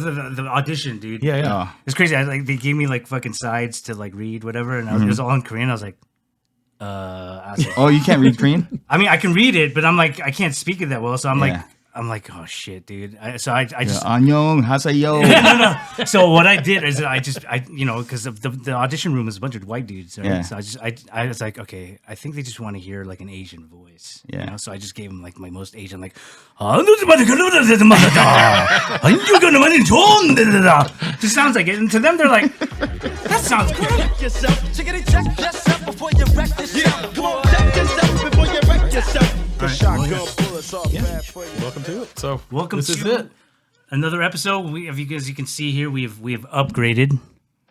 the audition, dude. Yeah. It's crazy. They gave me like fucking sides to like read whatever, and it was all in Korean. I was like, I was like, Oh, you can't read Korean? I mean, I can read it, but I'm like, I can't speak it that well. So I'm Yeah. like, oh shit, dude. I just. 안녕, 하세요. So what I did is because the audition room is a bunch of white dudes, right? Yeah. So I was like, okay, I think they just want to hear like an Asian voice. Yeah. You know? So I just gave them like my most Asian, like, just sounds like it, and to them they're like, that sounds great. Welcome to it. So Welcome this to is it. another episode. As you can see here, we have upgraded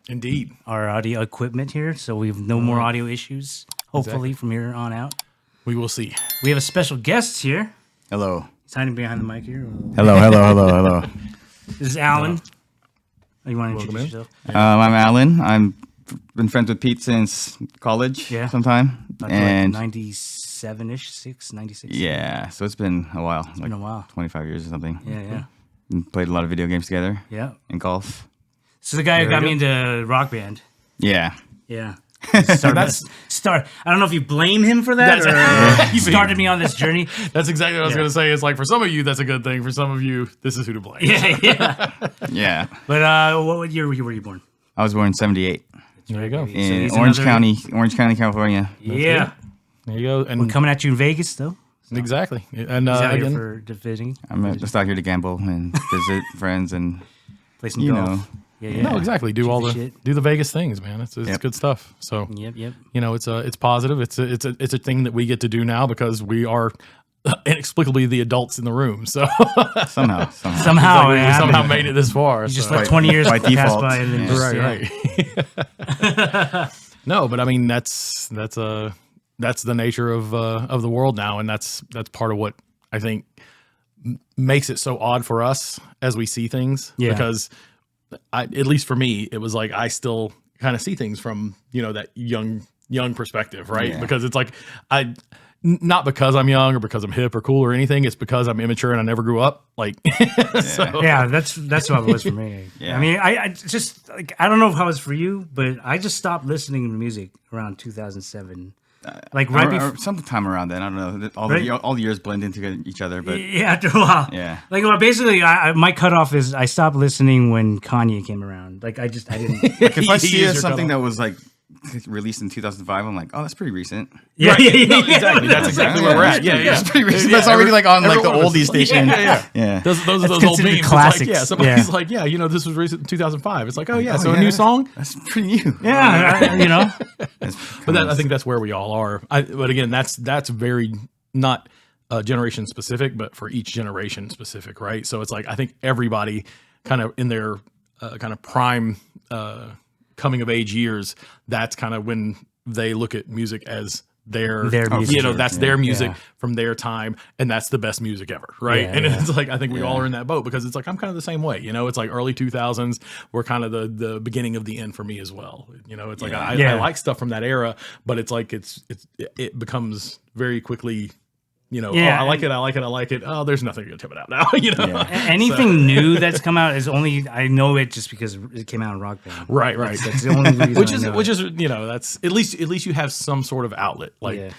Indeed. our audio equipment here, so we have no more audio issues. Hopefully, from here on out, We will see. we have a special guest here. Hello. He's hiding behind the mic here. Hello. This is Alan. Oh, you want to Welcome introduce in. yourself? I'm Alan. I've been friends with Pete since college sometime. And 97-ish, 96. yeah, so it's been a while. It's been a while. 25 years or something. Yeah. And played a lot of video games together Yeah. and golf. So the guy who Very got me good. into Rock Band. Yeah. Yeah. Start. I don't know if you blame him for that or he started me on this journey. That's exactly what I was Yeah. going to say. It's like for some of you, that's a good thing. For some of you, this is who to blame. Yeah. Yeah. But what year were you born? I was born in 78 There you go. So in he's Orange another- County, California. Yeah. There you go. And We're coming at you in Vegas, though. exactly. And He's out here again, for visiting. I'm just out here to gamble and visit friends and, Play some you golf. know. Yeah. no, exactly. Do Shoot all the the shit. do the Vegas things, man. It's Yep. good stuff. So Yep. you know, it's positive. It's a thing that we get to do now because we are inexplicably the adults in the room. So Somehow. Somehow, we it happened. somehow made it this far. You just so. let 20 years by pass default. by and then Yeah. just, Right. No, but I mean that's the nature of the world now, and that's part of what I think makes it so odd for us as we see things. Yeah. Because at least for me, it was like I still kind of see things from that young perspective, right? Yeah. Because it's like not because I'm young or because I'm hip or cool or anything. It's because I'm immature and I never grew up. Like, so, Yeah, that's what it was for me. Yeah. I mean, I just like I don't know how it was for you, but I just stopped listening to music around 2007. Like right before, sometime around then. I don't know. All Right? the years blend into each other, but yeah, after a while. yeah. Like well, basically, my cutoff is I stopped listening when Kanye came around. Like I didn't. Like if I He see is your something cutoff. that was like released in 2005, I'm like, oh, that's pretty recent. Yeah, Right. No, exactly. That's exactly where we're at. Yeah, yeah. It's pretty recent. Yeah, That's already like on like the everyone was oldie like, station. Yeah. Those That's old considered memes. It's classics. Like, somebody's Yeah. like, this was recent in 2005. It's like, oh yeah, so Oh, a yeah, new song. That's pretty new. Yeah, But I think that's where we all are. But again, that's very not generation specific, but for each generation specific, right? So it's like I think everybody kind of in their kind of prime coming of age years, that's kind of when they look at music as their music. that's their music Yeah. from their time, and that's the best music ever, right? Yeah, and yeah. it's like I think we all are in that boat because it's like I'm kind of the same way, it's like early 2000s were kind of the beginning of the end for me as well. It's like I Yeah. like stuff from that era, but it's like it becomes very quickly, Yeah. I like it. Oh, there's nothing to tip it out now, anything new that's come out is only I know it just because it came out in Rock Band. Right. That's the only reason. which I know is it. that's at least you have some sort of outlet, like Yeah.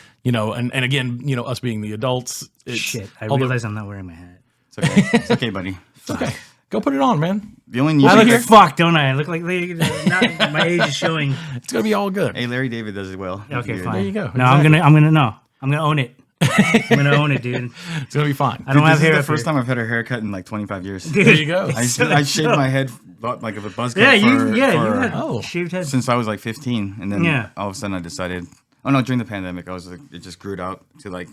and again, us being the adults. It's, Shit, I although- realize I'm not wearing my hat. It's okay. It's okay, buddy. okay, go put it on, man. The only I music. look fucked, don't I? I look like not, my age is showing. It's gonna be all good. Hey, Larry David does it well. Okay, Weird. fine. There you go. No, Exactly. I'm gonna own it. I'm gonna own it, dude. It's gonna be fine. I don't This have is hair. the up first here. time I've had a haircut in like 25 years. There you go. I shaved my head like a buzz cut Yeah, for, you had Oh. shaved head. since I was like 15, and then Yeah. all of a sudden I decided. Oh no! During the pandemic, I was like, it just grew out to like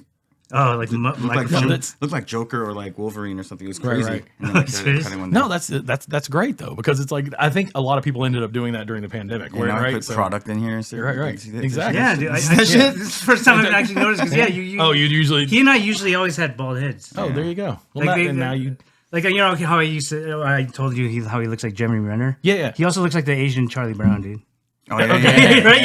Oh, like looked like that's- looked like Joker or like Wolverine or something. It was Right, crazy. right. And then I cut Serious? it one No, day. that's great though, because it's like I think a lot of people ended up doing that during the pandemic, And now I right? put So- product in here. So Right. see that- Exactly. Yeah, dude. That shit? This is the first time I've actually noticed because you. Oh, you usually. He and I usually always had bald heads. Oh, there you go. Well, Like and now you. Like how I told you how he looks like Jeremy Renner. Yeah. He also looks like the Asian Charlie Brown, dude. Oh yeah, Right? yeah,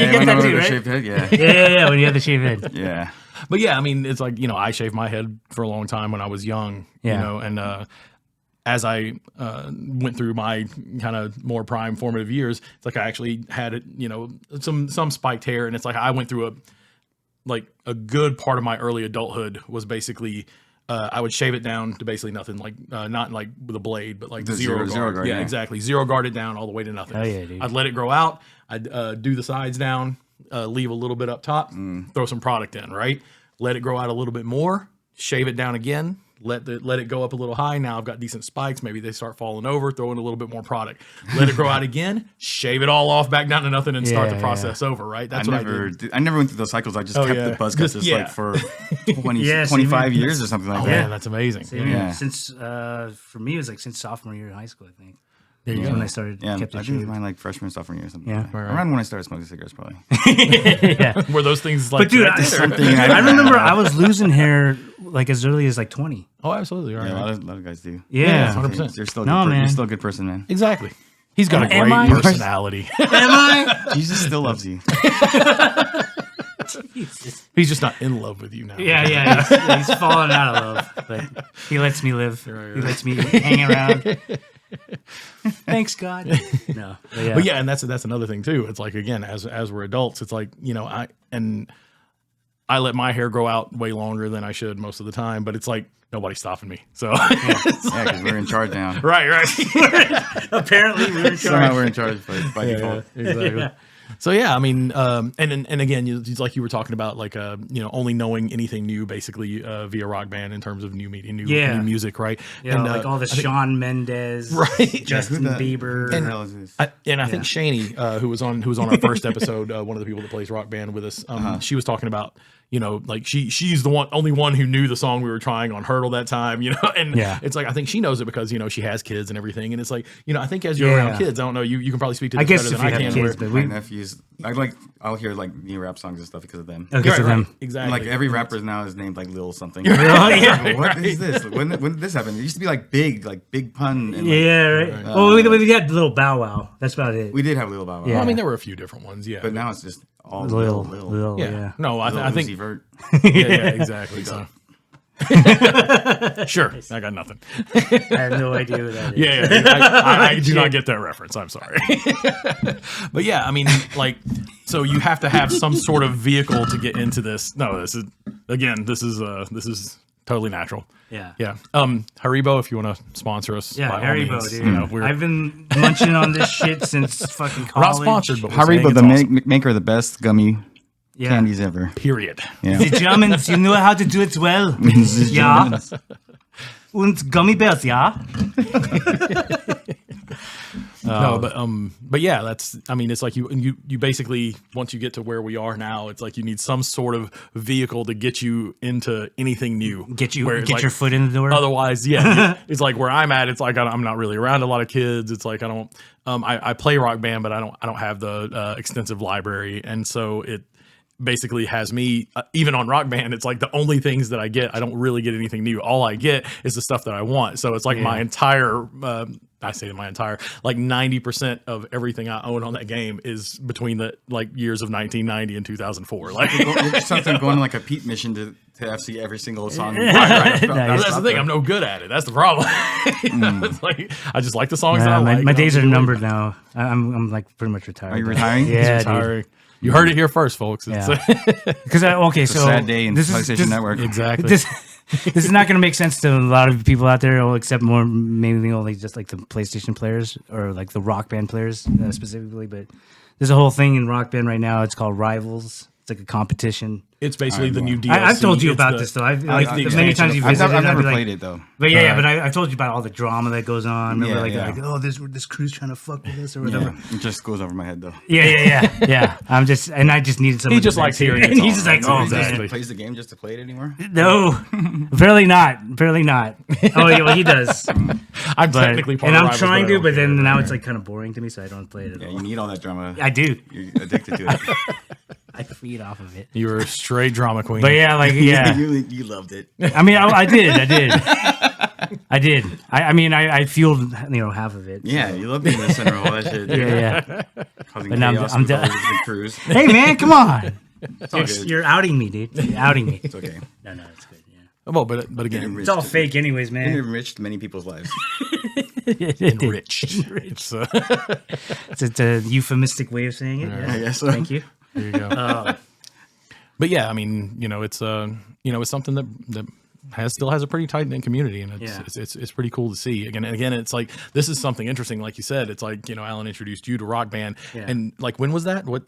You get when that I too, wore the right? shaved head, yeah, Yeah. When you have the shaved head. yeah. But yeah, I mean, it's like, I shaved my head for a long time when I was young, Yeah. and as I went through my kind of more prime formative years, it's like I actually had, some spiked hair, and it's like I went through a good part of my early adulthood was basically I would shave it down to basically nothing, like not like with a blade, but like the zero guard. Yeah, exactly. Zero guard it down all the way to nothing. Oh, yeah, dude. I'd let it grow out. I'd do the sides down, leave a little bit up top, throw some product in, right? Let it grow out a little bit more, shave it down again, let it go up a little high. Now I've got decent spikes. Maybe they start falling over, throw in a little bit more product. Let it grow out again, shave it all off back down to nothing, and start the process over, right? That's what I did. I never went through those cycles. I just kept the buzz cuts like for 20, 25 years or something like that. Yeah, that's amazing. Since for me, it was like since sophomore year of high school, I think. There you go. When I started, kept it I did mine like freshman, sophomore year or something. Yeah, like around when I started smoking cigarettes, probably. Were those things like? But dude, I remember I was losing hair like as early as like 20. Oh, absolutely. Right. Yeah, a lot of guys do. Yeah, 100%. You're still you're still a good person, man. Exactly. He's got a great personality. Am I? Jesus still loves you. Jesus. He's just not in love with you now. Yeah, he's fallen out of love, but he lets me live. Right. He lets me hang around. Thanks, God. No, but yeah, and that's another thing too. It's like, again, as we're adults, it's like, I let my hair grow out way longer than I should most of the time, but it's like nobody's stopping me. So because we're in charge now. Right. Apparently, we're in charge. Somehow we're in charge by default. Exactly. Yeah. So yeah, I mean, and again, it's like you were talking about, like only knowing anything new basically via Rock Band in terms of new media, new music, right? Yeah, and like all the Shawn Mendes, right? Justin Bieber, and I think Shani, who was on our first episode, one of the people that plays Rock Band with us, she was talking about, like she's the only one who knew the song we were trying on Hurdle that time, and it's like, I think she knows it because she has kids and everything, and it's like, I think as you're around kids, I don't know, you can probably speak to this better than I can. Kids, but my nephews, I'll hear like new rap songs and stuff because of them. Because of them, exactly. And like every rapper now is named like Lil something. What is this? When did this happen? It used to be like big pun. And right. Well, we had Lil Bow Wow. That's about it. We did have Lil Bow Wow. Yeah. Well, I mean, there were a few different ones, but now it's just all Lil. Yeah. No, I think. Vert. Yeah, exactly. So. Sure, I got nothing. I have no idea what that is. Yeah. I do not get that reference. I'm sorry. But yeah, I mean, like, so you have to have some sort of vehicle to get into this. No, this is totally natural. Yeah. Haribo, if you want to sponsor us. Yeah, Haribo, dude. I've been munching on this shit since fucking college. We're not sponsored, but Haribo, the maker of the best gummy candies ever. Period. Yeah. The Germans, you know how to do it well. Yeah. And gummy bears, yeah. No, but yeah, it's like you basically, once you get to where we are now, it's like you need some sort of vehicle to get you into anything new. Get your foot in the door. Otherwise, it's like where I'm at. It's like I'm not really around a lot of kids. It's like I don't. I play Rock Band, but I don't have the extensive library, and so it basically has me, even on Rock Band, it's like the only things that I get, I don't really get anything new. All I get is the stuff that I want. So it's like my entire, like 90% of everything I own on that game is between the like years of 1990 and 2004. Like it's something going on like a Pete mission to see every single song. Right. That's the thing. I'm no good at it. That's the problem. It's like I just like the songs that I like. My days are numbered now. I'm like pretty much retired. Are you retiring? Yeah, retiring. You heard it here first, folks. Because it's a sad day in PlayStation Network. Exactly. This is not going to make sense to a lot of people out there, except mainly only just like the PlayStation players or like the Rock Band players specifically. But there's a whole thing in Rock Band right now. It's called Rivals. It's like a competition. It's basically the new DLC. I've told you about this though. Many times you visited. I've never played it though. But but I've told you about all the drama that goes on. Remember, oh, this crew's trying to fuck with us or whatever. It just goes over my head though. Yeah. I just needed something. He just likes hearing it. And he's just like, oh, exactly. He plays the game just to play it anymore? No, barely not. Oh yeah, well he does. I'm technically part and of I'm Rivals, trying to, but then now it's like kind of boring to me, so I don't play it at all. Yeah, you need all that drama. I do. You're addicted to it. I feed off of it. You were a straight drama queen. But you loved it. I mean, I did. I mean, I fueled half of it. Yeah, you loved being in the center of all that shit. Yeah. Causing chaos with all these crews. Hey man, come on. You're outing me, dude. You're outing me. It's okay. No, it's good. Yeah. Well, but again, Enriched. It's all fake, anyways, It man. enriched many people's lives. enriched. It's, It's a euphemistic way of saying it. Yeah. I guess so. Thank you. there you go. But yeah, I mean, it's something that still has a pretty tight knit community, and it's pretty cool to see. Again, it's like this is something interesting. Like you said, it's like Alan introduced you to Rock Band, and like when was that? What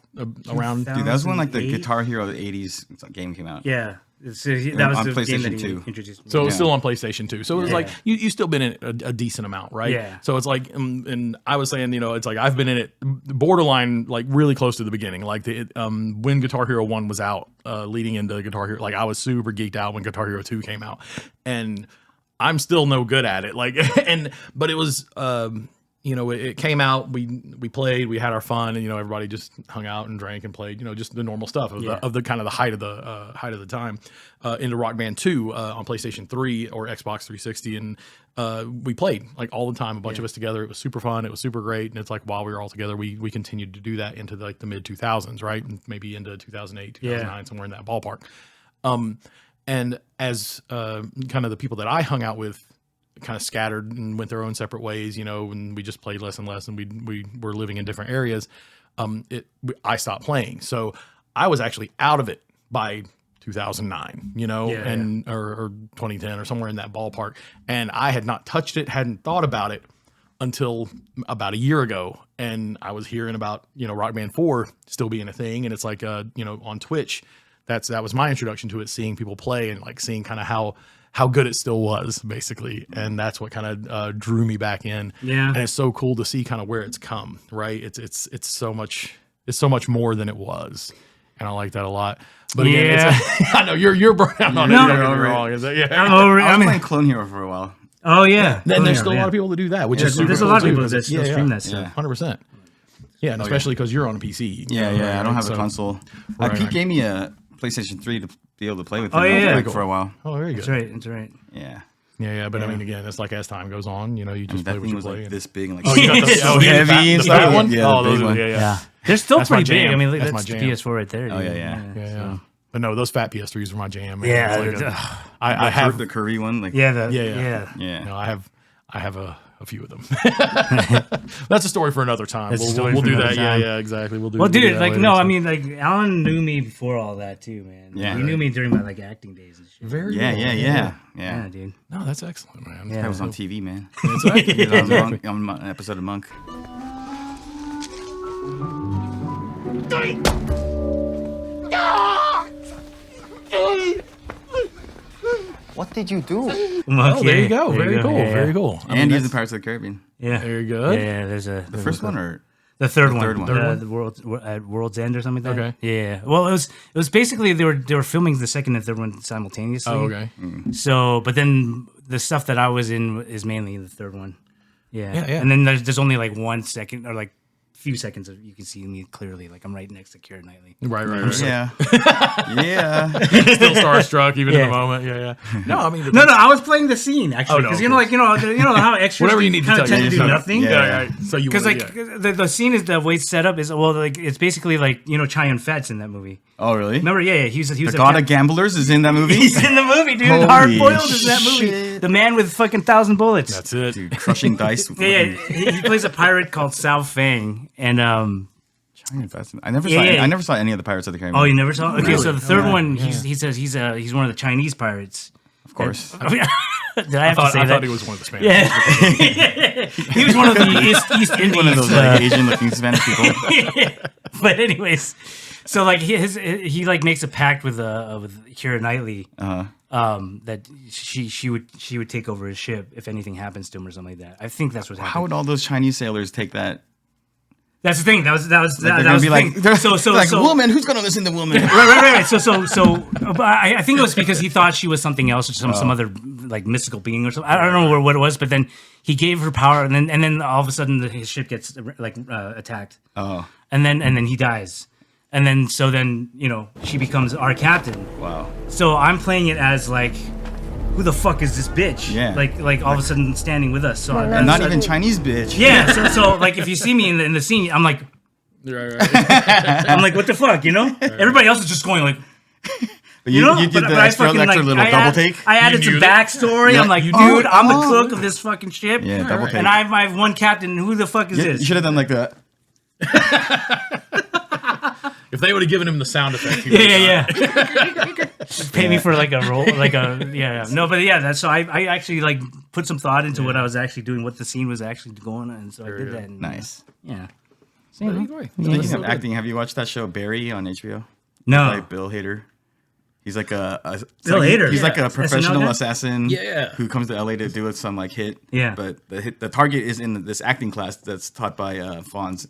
around? Dude, that was when like the 2008? Guitar Hero the '80s game came out. Yeah. So that was on the game that PlayStation he 2. introduced me. So it was still on PlayStation 2. So it was Yeah. like you still been in it a decent amount, right? Yeah. So it's like, and I was saying, it's like I've been in it borderline, like really close to the beginning. Like when Guitar Hero 1 was out, leading into Guitar Hero, like I was super geeked out when Guitar Hero 2 came out, and I'm still no good at it. Like, but it was, it came out, we played, we had our fun, and everybody just hung out and drank and played, just the normal stuff of the kind of the height of the time, into Rock Band 2 on PlayStation 3 or Xbox 360, and we played like all the time, a bunch of us together. It was super fun, it was super great, and it's like while we were all together, we continued to do that into the mid 2000s, right, and maybe into 2008, 2009, somewhere in that ballpark. And as kind of the people that I hung out with kind of scattered and went their own separate ways, and we just played less and less, and we were living in different areas. I stopped playing, so I was actually out of it by 2009, or 2010 or somewhere in that ballpark, and I had not touched it, hadn't thought about it until about a year ago, and I was hearing about Rock Band 4 still being a thing, and it's like on Twitch, that was my introduction to it, seeing people play and like seeing kind of how good it still was, basically. And that's what kind of drew me back in. Yeah. And it's so cool to see kind of where it's come, right? It's so much more than it was. And I like that a lot. But again, I know you're burnt out on it. Don't get me wrong. Is that, I'm over it. I was playing Clone Hero for a while. Oh yeah. Then there's still a lot of people that do that, which is super There's a cool lot of too, people 'cause that it's- still stream that stuff. 100%. Yeah, and especially because you're on a PC. Yeah, I don't have a So- console. Right, Pete right. gave me a PlayStation 3 to be able to play with. Oh, him yeah. like, for a while. Oh, very good. That's right. That's right. Yeah. Yeah, but I mean, again, it's like as time goes on, you just play That what thing you was play. like this big and like Oh, you got the, so heavy and the stuff. fat one? Yeah, Oh, the those big are, one. yeah. They're still That's my pretty big. jam. I mean, That's that's my the jam. PS4 right there. Oh, yeah. Yeah. But no, those fat PS3s are my jam. Man. Yeah, It's like it's- I have the curvy one. Like Yeah. yeah. No, I have a few of them. That's a story for another time. That's a We'll story do for that. another time. Yeah, exactly. We'll do. Well, we'll do dude, that like, later, no, so. I mean, like, Alan knew me before all that too, man. Yeah. He knew me during my like acting days and shit. Very Yeah, cool. Yeah, dude. No, that's excellent, man. Yeah. I was on TV, man. Exactly. He was on an episode of Monk. What did you do? Oh, there you go. Very cool. Yeah, Very cool. I mean, And he's in that's Pirates of the Caribbean. Yeah. very good. Yeah, there's a The first one or the third one, third one. the World's at World's End or something like that. Okay. Yeah. Well, it was basically they were filming the second and third one simultaneously. Oh, okay. So, but then the stuff that I was in is mainly the third one. Yeah. Yeah, yeah. And then there's only like 1 second or like few seconds of you can see me clearly, like I'm right next to Keira Knightley. Right. Yeah. Yeah. Still starstruck even in Yeah. the moment. Yeah. No, I mean, No, I was playing the scene actually Oh, no, because of you know, like you know how extras Whatever you need to kind of tell tend you. to do Yeah. nothing. Yeah. So you Because wanna- like yeah. the scene is the way it's set up is well like it's basically like Chow Fett's in that movie. Oh, really? Remember? Yeah, he was The a God of Gamblers is in that movie. He's in the movie, dude. Holy Hard boiled is in that movie. shit. The man with fucking 1,000 bullets. That's it. Dude, crushing dice. Yeah, he plays a pirate called Sao Fang, and I never saw. Yeah. I never saw any of the Pirates of the Caribbean. oh, you never saw? Okay, Really? so the third Yeah. one, Yeah. he says he's one of the Chinese pirates. Of course. Did I have to say I that? thought he was one of the Spanish. Yeah, he was one of the East Indies. One of those like Asian-looking Spanish people. But anyways, so like he like makes a pact with Keira Knightley. That she would take over his ship if anything happens to him or something like that. I think that's what happened. How would all those Chinese sailors take that? That's the thing. That was Like, that they're was gonna the be thing. like, So like woman. Who's gonna listen to woman? right. So, but I think it was because he thought she was something else or some other like mystical being or something. I don't know what it was, but then he gave her power, and then all of a sudden his ship gets like attacked. Oh, And then he dies, and then she becomes our captain. wow. So I'm playing it as like, who the fuck is this bitch? Yeah. Like all of a sudden standing with us. So And not even Chinese bitch. Yeah. So like if you see me in the scene, I'm like. Right. I'm like, what the fuck, Everybody else is just going like, But you did but the I extra fucking, little double take. I added some knew that? backstory. Yeah. I'm like, You dude, knew it? I'm the cook of this fucking ship. Yeah, double take. And I have one captain. Who the fuck is You this? should have done like the. If they would have given him the sound effect, he Yeah, would've yeah, yeah. Pay me for like a role, like a yeah. No, but yeah, that's so I actually like put some thought into what I was actually doing, what the scene was actually going on, and so I did that. And, Nice. Yeah. done. Either way. Speaking of acting, have you watched that show Barry on HBO? No. Like Bill Hader. He's like it's Bill like Hader? He's like Yeah. a professional SNL guy? assassin. Yeah. Who comes to LA to do some like hit. Yeah. But the target is in this acting class that's taught by Fonz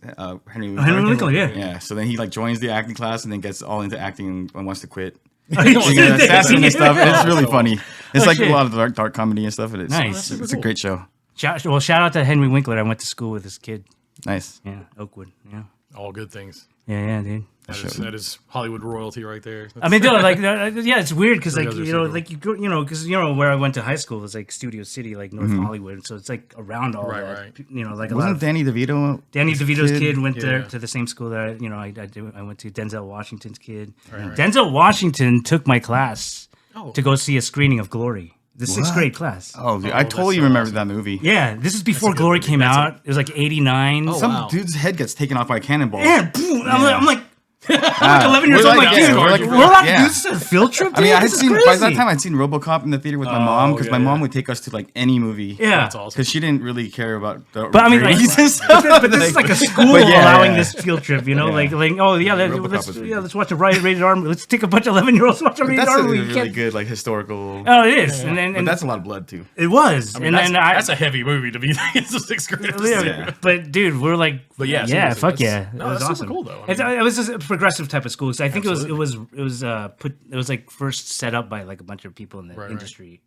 Henry Winkler. Henry Winkler, yeah. Yeah. So then he like joins the acting class and then gets all into acting and wants to quit. He He's an assassin and stuff. It's really Oh, funny. It's like shit. a lot of dark comedy and stuff. And it's Nice. It's a great show. Shout out to Henry Winkler. I went to school with this kid. Nice. Yeah, Oakwood. Yeah, All good things. yeah, dude. That is Hollywood royalty right there. I mean, dude, like, yeah, it's weird because, like, guys are you so know, cool. like you go, because where I went to high school was like Studio City, like North Hollywood, so it's like around all Right, that. right. You know, like a lot Wasn't of Danny DeVito? Danny DeVito's kid? kid went there Yeah. to the same school that I went to. Denzel Washington's kid. Denzel Washington took my class to go see a screening of Glory, the sixth grade class. Oh, dude, I that's totally so remember awesome. that movie. Yeah, this is before Glory movie. came out. It was like '89. Oh, Some wow. dude's head gets taken off by a cannonball. Yeah, boom. I'm like 11 We're years old. I'm like, like, yeah, dude, we're like- we're like, yeah. dude, this is a field trip. I mean, dude? I had This is seen by crazy. that time I'd seen RoboCop in the theater with my mom because yeah, my mom yeah. would take us to like any movie. Yeah, That's awesome. Because she didn't really care about the but I mean, like, ratings and stuff. but this is like a school But yeah, allowing yeah. this field trip. You know, Yeah. like, oh yeah, RoboCop let's was really good. let's watch a rated R. Let's take a bunch of 11-year-olds watch a rated That's R a movie. You really can't- good like historical. Oh, it is, and But then that's a lot of blood too. it was, I mean, and then that's a heavy movie to be it's a sixth grade. Yeah, but dude, we're like, But yeah, yeah, seriously, fuck that's- yeah, no, it was that's super awesome. cool, though. I It was just a progressive type of school. So I think Absolutely. it was like first set up by like a bunch of people in the right. industry.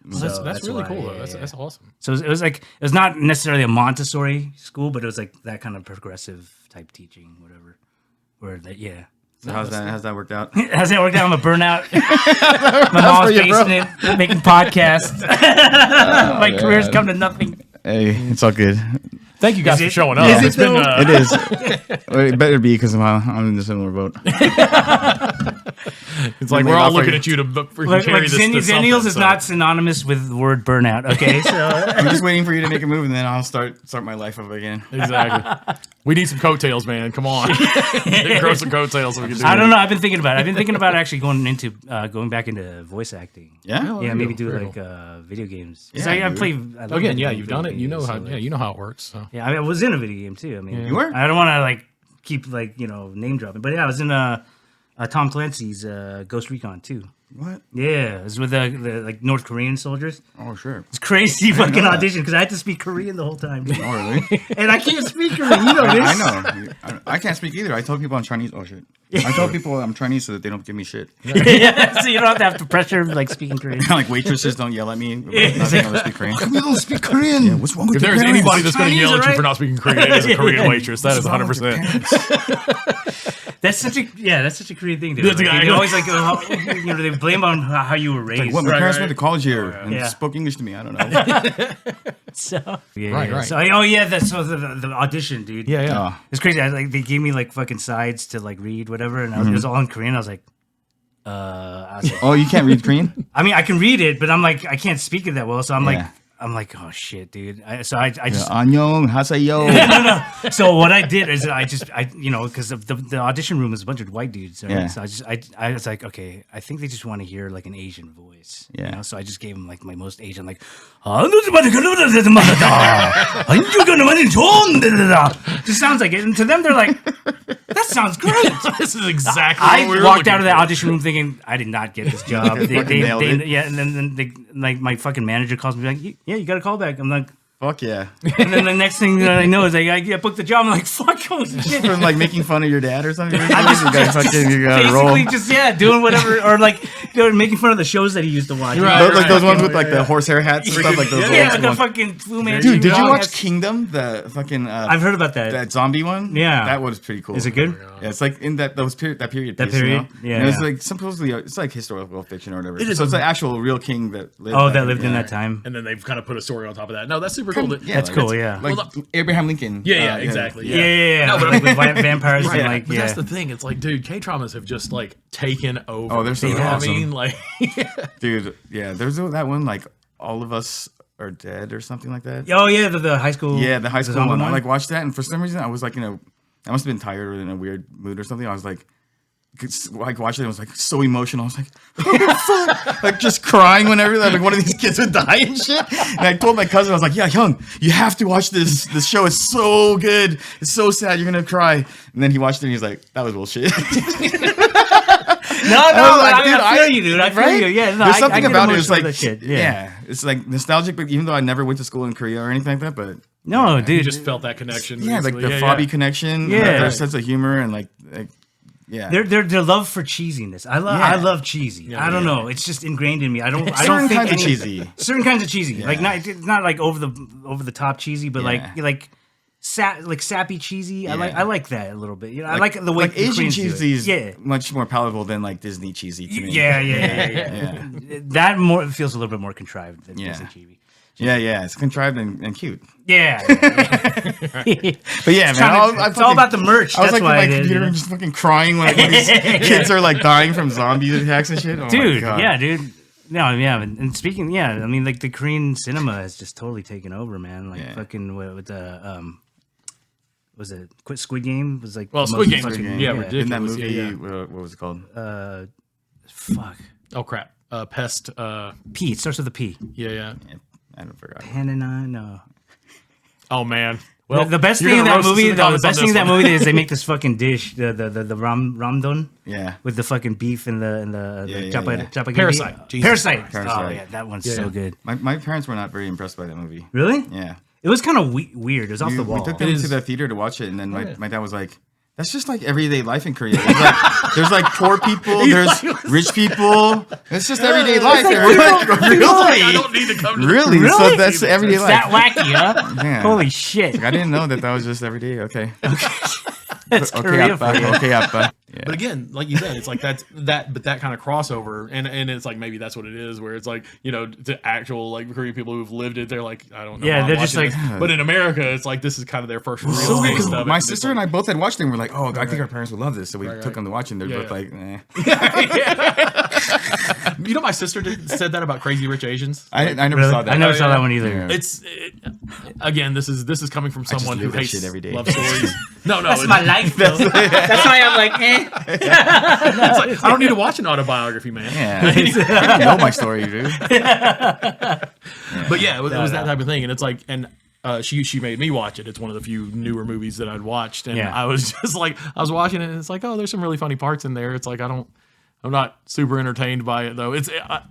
Well, that's really why, cool though. yeah, That's awesome. So it was like it was not necessarily a Montessori school, but it was like that kind of progressive type teaching, whatever. Where that, yeah. So how's that worked out? How's that worked out? I'm a burnout. My mom's basement, making podcasts. My career's come to nothing. Hey, it's all good. Thank you guys Is for it- showing up. is it It's been though? It is. Well, it better be because I'm in a similar boat. it's like Maybe we're all not for looking you. at you to freaking Like, carry this. to Zennials something, is so- not synonymous with the word burnout. Okay, so I'm just waiting for you to make a move and then I'll start my life up again. Exactly. We need some coattails, man. Come on, grow some coattails so we can do I don't it. know. I've been thinking about it. I've been thinking about actually going back into voice acting. Yeah. Yeah, maybe do very like video games. 'Cause Yeah, I dude. play. I love Again, yeah, video you've done it. You know games, how. so, Yeah, like- you know how it works. So. Yeah, I was in a video game too. I mean, You were? I don't want to like keep like name dropping, but yeah, I was in Tom Clancy's Ghost Recon too. What? Yeah, it was with the like North Korean soldiers. Oh, sure. It's crazy fucking know that. audition because I had to speak Korean the whole time, dude. Oh, really? And I can't speak Korean. You know this. I know. I can't speak either. I told people I'm Chinese. Oh, shit. I told people I'm Chinese so that they don't give me shit. Yeah, so you don't have to pressure like speaking Korean. Like waitresses don't yell at me. Not being able to speak Korean. You don't speak Korean. Yeah, what's wrong with If your there's parents? anybody that's going to Chinese, yell at you right? for not speaking Korean, it is a Korean waitress. That is What's wrong with your 100%. That's such a Korean thing. Dude. That's a Like, guy- they always like they blame on how you were raised. Like, what? My parents went to college here and Yeah. spoke English to me. I don't know. So, yeah, Right, yeah. right. So, oh yeah, that's so the audition, dude. Yeah, yeah. Oh. It's crazy. Like they gave me like fucking sides to like read whatever, and it was all in Korean. I was like, Oh, you can't read Korean? I mean, I can read it, but I'm like, I can't speak it that well. So Yeah. I'm like, oh shit, dude. I just Annyeong, haseyo. so what I did is I because the audition room was a bunch of white dudes, right? Yeah. So I was like, okay, I think they just want to hear like an Asian voice. Yeah. You know? So I just gave them like my most Asian, like, just sounds like it. And to them, they're like, that sounds great. This is exactly I what we were walked looking out of that for. audition room thinking I did not get this job. Fucking nailed it. Yeah, and then they, like my fucking manager calls me like, yeah, you got a call back. I'm like, Fuck yeah. and then the next thing that I know is like, I booked the job. I'm like, fuck, holy shit. From like making fun of your dad or something. I just- you gotta roll. Basically, just doing whatever, or like making fun of the shows that he used to watch. Right, Those, like those ones Fucking- with like the horsehair hats and stuff like those. yeah, old like the ones. fucking Fu Manchu. Dude, did you dog. watch Kingdom? The fucking I've heard about that. that zombie one. Yeah. that was pretty cool. Is it good? Yeah, it's like in that period. That piece, period? You know? Yeah, And it's yeah. like supposedly it's like historical fiction or whatever. It is so it's a- an actual real king that lived. Oh, back that lived in yeah. that time. And then they've kind of put a story on top of that. No, that's super super cool. Yeah, That's like, cool. Yeah. Like Abraham Lincoln. Yeah, exactly. Yeah, yeah, yeah. No, but like, with vampires and Right. like, But yeah. that's the thing. It's like, dude, K-dramas have just like taken over. Oh, they're so you know what I awesome. mean? Like, Dude, yeah, there's that one like All of Us Are Dead or something like that. Oh yeah, the high school. Yeah, the high school zombie one. I like watched that, and for some reason I was like, I must have been tired or in a weird mood or something. I was like watched it. And I was like so emotional. I was like, oh, fuck. Like just crying whenever like one of these kids would die and shit. And I told my cousin, I was like, yeah, Hyung, you have to watch this. This show is so good. It's so sad. You're gonna cry. And then he watched it and he's like, that was bullshit. No, I feel you, dude. I feel right? you. Yeah, no, There's something I about it. It's emotional like, with that shit. yeah, it's like nostalgic. But even though I never went to school in Korea or anything like that, but No, you dude. just felt that connection. yeah, like basically. the Fabi connection, Yeah. like their sense of humor, and like yeah, Their love for cheesiness. I love cheesy. I don't know. It's just ingrained in me. I don't Certain think kinds of any- cheesy. Certain kinds of cheesy. Like not like over the top cheesy, but Yeah. like sappy cheesy. Yeah. I like that a little bit. You know, I like the way like the Asian Koreans do it. cheesy is Yeah. much more palatable than like Disney cheesy to me. Yeah. That more feels a little bit more contrived than Yeah. Disney cheesy. Yeah, it's contrived and cute. Yeah. But yeah, man, It's all about the merch. I was That's like why in my it is, computer you know? and just fucking crying when like, these kids are like dying from zombie attacks and shit. Oh my Dude, God. yeah, dude. No, yeah, and speaking, yeah, I mean, like the Korean cinema has just totally taken over, man. Like Yeah. fucking with the was it Squid Game? Was like Well, the Squid most Game, fucking- yeah, In ridiculous. that movie, Yeah. What was it called? Fuck. Oh crap. Pest. P. It starts with a P. Yeah. I don't forgot. Hanana, no. Oh man. Well, The best you're thing in gonna that roast us movie, in the the comments best on thing in this that one. movie is they make this fucking dish, the ramdon. Yeah. With the fucking beef and the Yeah, chapa Parasite. Jesus Parasite. Christ. Oh yeah, that one's so good. My parents were not very impressed by that movie. Really? Yeah. It was kind of weird. It was off the We wall. took them It to is- the theater to watch it, and then yeah. my dad was like, "That's just like everyday life in Korea. There's like poor people, there's rich people. It's just everyday life." like there." We're like, I really? don't need to come to Really? Really? So that's everyday It's life. that wacky, huh? Yeah. Holy shit. I didn't know that was just everyday. Okay. That's Okay, Korea for appa. you. Okay, appa. Yeah. But again, like you said, it's like but that kind of crossover, and it's like maybe that's what it is, where it's like to actual like Korean people who've lived it, they're like I don't know, Yeah, why I'm they're just watching like- this. But in America, it's like this is kind of their first real So weird, taste 'cause of it. my It's sister like- and I both had watched it, and we're like, "Oh, I think our parents would love this." So we Right. took them to watch it, and they're Yeah, both yeah. like, "Eh." You know, my sister said that about Crazy Rich Asians. I never Really? saw that. I never Oh, saw yeah. that one either. Yeah. Again, this is coming from just someone who live that hates shit every day. love stories. No, That's it's- my life, though. That's why I'm like, It's like, I don't need to watch an autobiography, man. Yeah. You know my story, dude. But yeah, it was that type of thing, and it's like, and she made me watch it. It's one of the few newer movies that I'd watched, and Yeah. I was just like, I was watching it, and it's like, oh, there's some really funny parts in there. It's like I'm not super entertained by it though.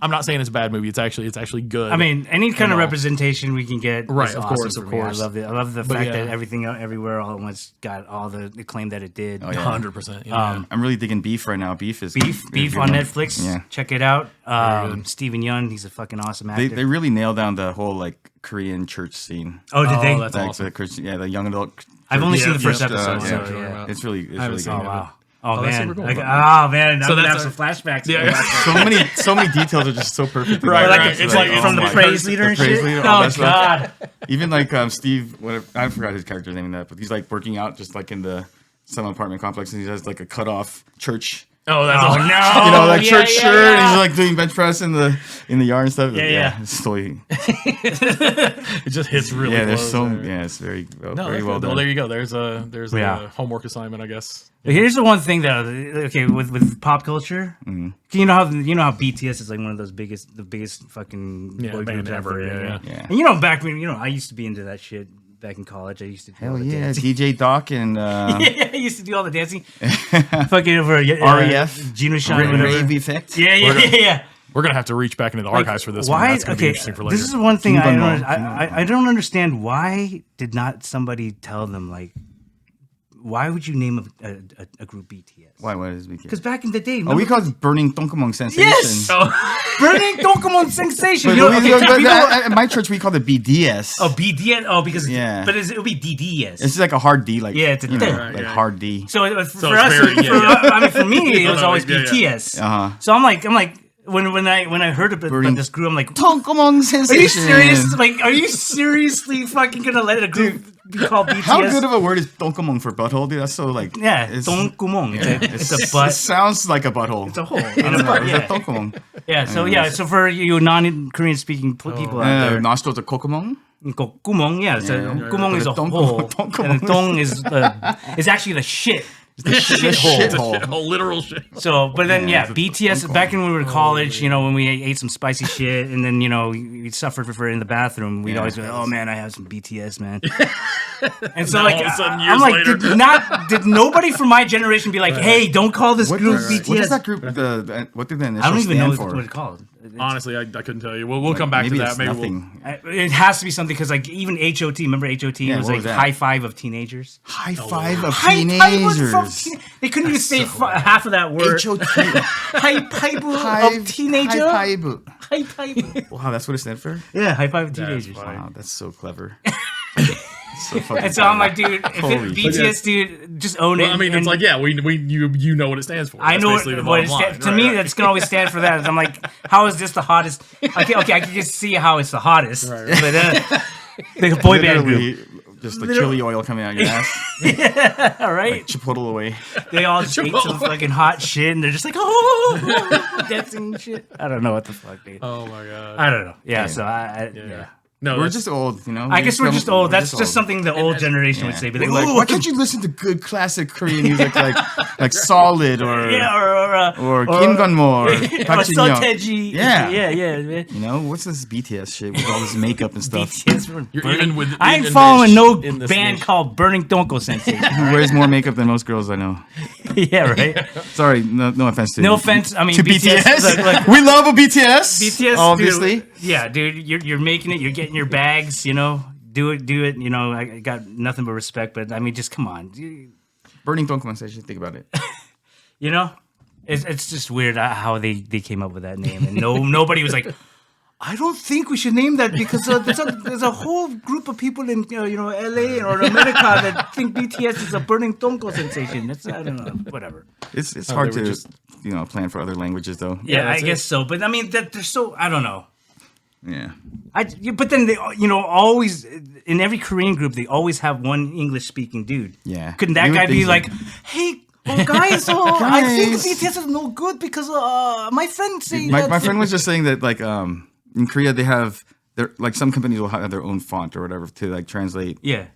I'm not saying it's a bad movie. It's actually good. I mean, any kind of all. representation we can get, Right, is of awesome course, for of me. course. I love it. I love the fact yeah. that everything everywhere all at once got all the acclaim that it did. Oh, yeah. 100%. Yeah. I'm really digging Beef right now. Beef is Beef on Netflix. Yeah. Check it out. Steven Yeun, he's a fucking awesome actor. They really nailed down the whole like Korean church scene. oh, did they? that's Like awesome. the Christian, the young adult. I've only church. seen the first yeah, episode, yeah. so yeah. It's really haven't good. seen Oh it. wow. Oh, that's man. super cool. Like, oh man, I'm So gonna that's have some flashbacks. Yeah. So many details are just so perfect. Right, Like, right. it's like oh from the my praise God. leader The and praise shit. leader, all Oh that stuff. god. Even like Steve, whatever, I forgot his character's name in that, but he's like working out just like in some apartment complex, and he has like a cut off church. Oh, that's Oh awesome. no. You know, like Yeah, church yeah, shirt, yeah. and he's like doing bench press in the yard and stuff. Yeah. It's totally, It just hits really. yeah, there's close so there. it's very No, very that's well good. Well, done. there you go. There's Yeah. a homework assignment, I guess. Here's the one thing that okay with pop culture, you know how BTS is like one of those the biggest fucking Yeah, boy band groups ever, yeah. Yeah. And back when I used to be into that shit back in college. I used to do all Hell the yeah, dancing. DJ Doc and Yeah, I used to do all the dancing. Fucking over REF, Gina Shine, whatever. Rave Effect. Yeah. We're gonna have to reach back into the archives for this one. Why? That's gonna be Okay, interesting for later. this is one thing I Kimball. don't. I don't understand. Why did not somebody tell them like? Why would you name a group BTS? Why? What is BTS? Because back in the day, Oh, we call it Burning Tongkamong Sensation. Yes! Burning Donkemon Sensation. But You know, okay, people- at my church, we called it BDS. oh, BDS. Oh, because Yeah. but it'll be DDS. It's just like a hard D, like Yeah, it's a you know, thing. like Yeah. hard D. So for it's us, very- yeah, yeah. I mean, for me, it was no, always yeah, yeah. BTS. Uh-huh. So I'm like, when I heard about this group, I'm like, Tonkomong are sensation. you serious? Like, are you seriously fucking gonna let a group be called BTS? How good of a word is Tonkomong for butthole, dude? That's so like yeah, it's- Tonkumong. It's a It butt. sounds like a butthole. It's a hole. I don't know. It's a Yeah. Tonkomong. Yeah. So for you non-Korean speaking people out there, Nostrils are kokomong. kumong. Yeah. So kumong is a But a hole, tongkumong and the tong is actually the shit. The shit hole. Oh, literal shit. So, but then Yeah, yeah, it's a BTS tongkumong. back when we were in college, you know, when we ate some spicy shit, and then you know we suffered for in the bathroom, we'd always go, "Oh man, I have some BTS, man." And so Now like, all of a sudden, I'm years like, later. did nobody from my generation be like, "Hey, don't call this group BTS"? What is that group? What did the initials I don't even know stand what for? it's called. Honestly, I couldn't tell you. We'll come back Maybe to that. it's Maybe nothing. It has to be something because like even HOT, remember HOT? It was what like was that? high five of teenagers. High five of High five was from teenagers. they couldn't even say half of that word. HOT. High five of teenager. High five. High five. Wow, that's what it stood for? Yeah, high five of teenagers. Wow, that's so clever. So fucking And so I'm clever. like, dude, if Holy it, BTS, dude, just own it. Well, I mean, it's and like, yeah, you know what it stands for. I That's know basically the what bottom it line. stands. To me, that's gonna always stand for that. I'm like, how is this the hottest? Okay, I can just see how it's the hottest. But like a boy band group, Literally, just the chili oil coming out your ass. all right? Chipotle away. They all just ate some fucking hot shit, and they're just like, oh, dancing and shit. I don't know what the fuck, dude. Oh my god. I don't know. Yeah, so yeah. No, We're that's- just old, you know. I guess we're just old. That's just old. something the old generation would say. But We're like, like, why can't you listen to good classic Korean music like Solid or yeah, or Kim Gunmo or Park Jin Young? Soteji. Yeah. yeah, man. You know, what's this BTS shit with all this makeup and stuff? BTS were You're burning- even with I ain't in following niche- no in this band niche. called Burning Donko Sensation. Who wears more makeup than most girls I know? Yeah, right. Sorry, no offense to No offense. I mean, to BTS. BTS. Like, We love a BTS. BTS, obviously. Dude, yeah, dude, you're making it. You're getting your bags. You know, do it. You know, I got nothing but respect. But I mean, just come on. Burning Donko Sensation. Think about it. You know, it's just weird how they came up with that name, and nobody was like, I don't think we should name that because there's a whole group of people in LA or America that think BTS is a Burning Donko Sensation. That's I don't know, whatever. It's hard they were to just- plan for other languages though. Yeah, I that's guess so. But I mean, that they're so I don't know. Yeah. But then they, always in every Korean group they always have one English speaking dude. Yeah. Couldn't that You would guy be think so. like, hey, guys, I think Guys. BTS is no good because my friend saying My friend was just saying that like in Korea they have their like some companies will have their own font or whatever to like translate yeah.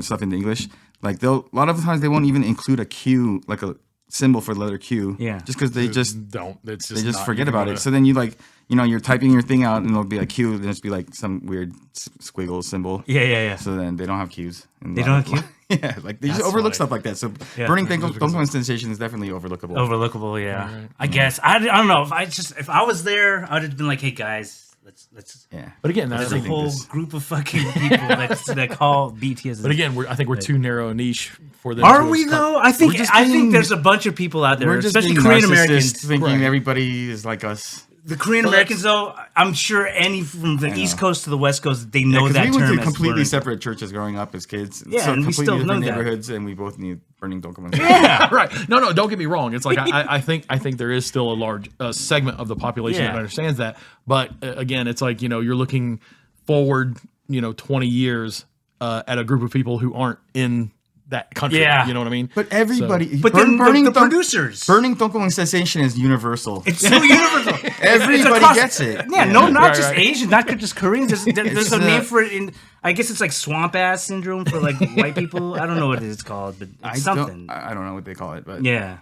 stuff into English. Like a lot of the times they won't even include a Q, like a symbol for the letter Q. Yeah. Just because they just don't. It's they just just not- forget you about gotta- it. So then you like you're typing your thing out and it'll be like Q, then it's be like some weird squiggle symbol. Yeah. So then they don't have Qs. They don't have Q? Yeah, like they just That's overlook funny. stuff like that. So Yeah. burning Donko Sensation is definitely overlookable. Overlookable, yeah. I guess I don't know if I was there, I'd have been like, hey guys, let's. Yeah. But again, There's that's a the thing. whole group of fucking people that call BTS. But again, I think we're too narrow a niche for them. Are to we come- though? I think We're just being- there's a bunch of people out there, We're just especially being Korean narcissists Americans. thinking Right. everybody is like us. The Korean Americans, though, I'm sure any from the East Coast to the West Coast, they know Because that we went term to as completely burning. separate churches growing up as kids. Yeah, so and we completely still different know that. neighborhoods, and we both knew burning Donko. Yeah, right. No, don't get me wrong. It's like I think there is still a large segment of the population Yeah. that understands that. But again, it's like you're looking forward 20 years at a group of people who aren't in that country. Yeah. You know what I mean? But everybody, But then the Don- producers. burning Donko Sensation is universal. It's so universal. Everybody across- gets it. Yeah, not Right, just right. Asians, not just Koreans. There's It's, a name for it in. I guess it's like swamp ass syndrome for like white people. I don't know what it's called, but it's something. I don't know what they call it, but Yeah,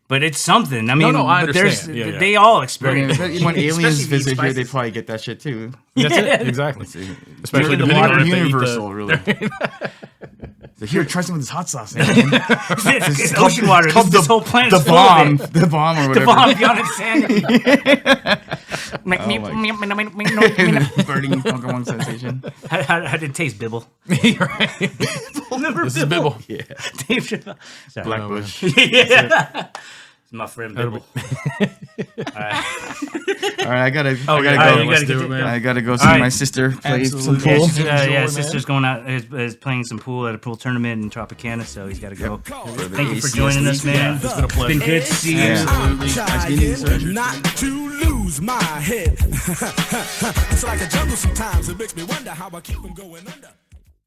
but it's something. I mean, no, I but there's understand. Yeah, yeah. they all I mean, experience. it. when aliens Especially the visit here, they spices. probably get that shit too. That's Yeah. it. Exactly. Especially Especially the depending water on if they eat universal, really. So here, try some of this hot sauce. Man. It's ocean water. Called This whole planet the is full of bomb, it. the bomb or The whatever. bomb beyond insanity. Burning Donko Sensation. How did it taste, Bibble? Right. Remember This is Bibble. Yeah, Dave Chappelle. Sorry. Blackbush. It's my friend Bibble. All right, I gotta yeah. go. All right, you Let's gotta do get it, to- man. I gotta go see All right. my sister play some Absolutely. pool. Yeah, she's, Enjoy, yeah, man. sister's going out is playing some pool at a pool tournament in Tropicana, so he's got to go. Thank you for ACS joining us, man. It's been a pleasure. Been good to see you. Yeah. Absolutely. Nice meeting you, sir. Not to lose. lose my head. It's like a jungle sometimes. It makes me wonder how I keep from going under.